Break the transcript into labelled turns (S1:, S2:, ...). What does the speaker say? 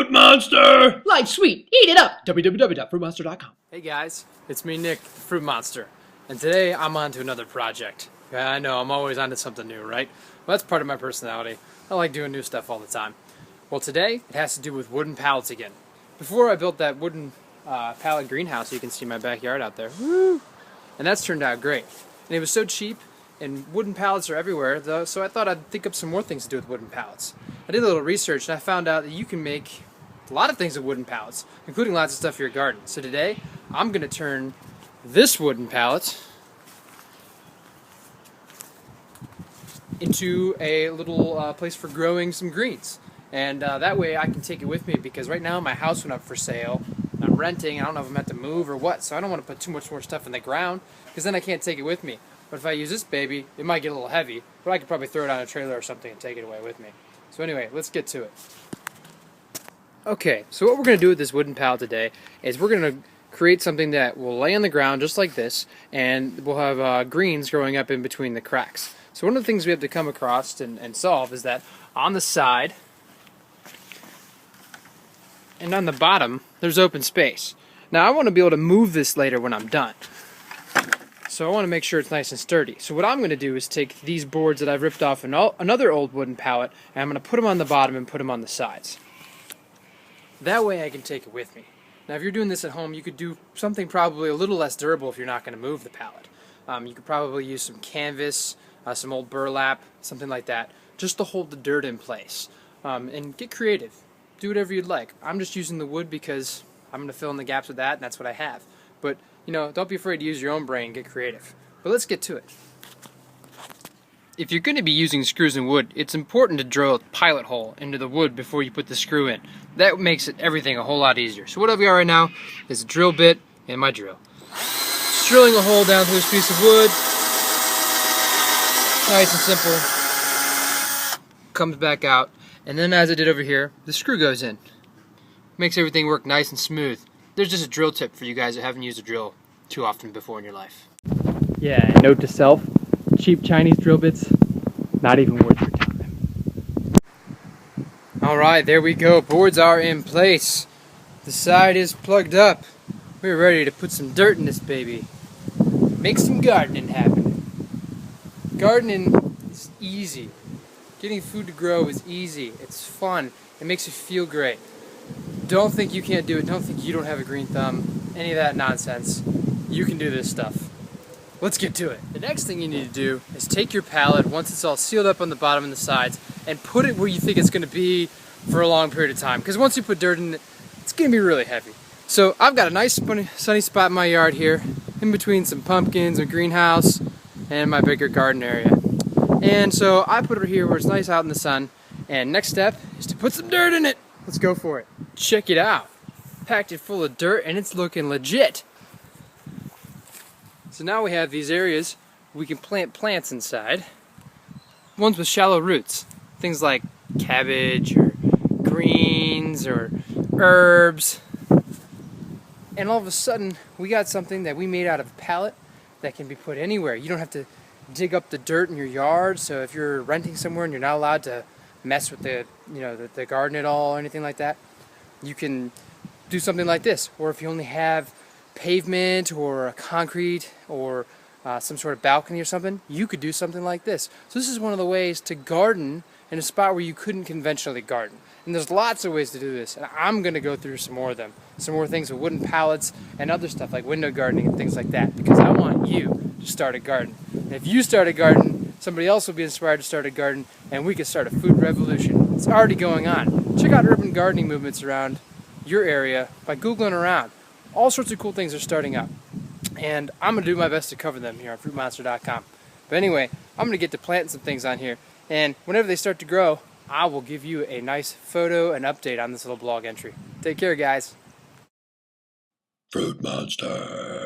S1: Fruit Monster!
S2: Life's sweet, eat it up! www.fruitmonster.com.
S3: Hey guys, it's me Nick, the Fruit Monster, and today I'm on to another project. Yeah, I know, I'm always onto something new, right? Well, that's part of my personality. I like doing new stuff all the time. Well, today it has to do with wooden pallets again. Before I built that wooden pallet greenhouse, you can see my backyard out there. Woo! And that's turned out great. And it was so cheap, and wooden pallets are everywhere, though, so I thought I'd think up some more things to do with wooden pallets. I did a little research and I found out that you can make a lot of things with wooden pallets, including lots of stuff for your garden. So today, I'm going to turn this wooden pallet into a little place for growing some greens. And that way I can take it with me, because right now my house went up for sale. I'm renting, I don't know if I'm going to have to move or what, so I don't want to put too much more stuff in the ground, because then I can't take it with me. But if I use this baby, it might get a little heavy, but I could probably throw it on a trailer or something and take it away with me. So anyway, let's get to it. Okay, so what we're going to do with this wooden pallet today is we're going to create something that will lay on the ground just like this, and we'll have greens growing up in between the cracks. So one of the things we have to come across and solve is that on the side and on the bottom there's open space. Now I want to be able to move this later when I'm done. So I want to make sure it's nice and sturdy. So what I'm going to do is take these boards that I've ripped off another old wooden pallet, and I'm going to put them on the bottom and put them on the sides. That way I can take it with me. Now if you're doing this at home, you could do something probably a little less durable if you're not going to move the pallet. You could probably use some canvas, some old burlap, something like that, just to hold the dirt in place. And get creative. Do whatever you'd like. I'm just using the wood because I'm going to fill in the gaps with that, and that's what I have. But, you know, don't be afraid to use your own brain, get creative. But let's get to it. If you're going to be using screws and wood, it's important to drill a pilot hole into the wood before you put the screw in. That makes everything a whole lot easier. So what I've got right now is a drill bit and my drill. Just drilling a hole down through this piece of wood. Nice and simple. Comes back out. And then as I did over here, the screw goes in. Makes everything work nice and smooth. There's just a drill tip for you guys that haven't used a drill too often before in your life. Yeah, note to self, cheap Chinese drill bits, not even worth your time. Alright, there we go. Boards are in place. The side is plugged up. We're ready to put some dirt in this baby. Make some gardening happen. Gardening is easy. Getting food to grow is easy. It's fun. It makes you feel great. Don't think you can't do it. Don't think you don't have a green thumb. Any of that nonsense. You can do this stuff. Let's get to it. The next thing you need to do is take your pallet, once it's all sealed up on the bottom and the sides, and put it where you think it's going to be for a long period of time. Because once you put dirt in it, it's going to be really heavy. So I've got a nice sunny spot in my yard here, in between some pumpkins, a greenhouse, and my bigger garden area. And so I put it here where it's nice out in the sun. And next step is to put some dirt in it. Let's go for it. Check it out. Packed it full of dirt and it's looking legit. So now we have these areas we can plant plants inside. Ones with shallow roots. Things like cabbage or greens or herbs. And all of a sudden we got something that we made out of a pallet that can be put anywhere. You don't have to dig up the dirt in your yard. So if you're renting somewhere and you're not allowed to mess with the garden at all or anything like that, you can do something like this. Or if you only have pavement or a concrete or some sort of balcony or something, you could do something like this. So this is one of the ways to garden in a spot where you couldn't conventionally garden. And there's lots of ways to do this, and I'm going to go through some more of them. Some more things with wooden pallets and other stuff like window gardening and things like that, because I want you to start a garden. And if you start a garden, somebody else will be inspired to start a garden, and we can start a food revolution. It's already going on. Check out urban gardening movements around your area by Googling around. All sorts of cool things are starting up, and I'm going to do my best to cover them here on FruitMonster.com. But anyway, I'm going to get to planting some things on here, and whenever they start to grow, I will give you a nice photo and update on this little blog entry. Take care, guys.
S1: Fruit Monster.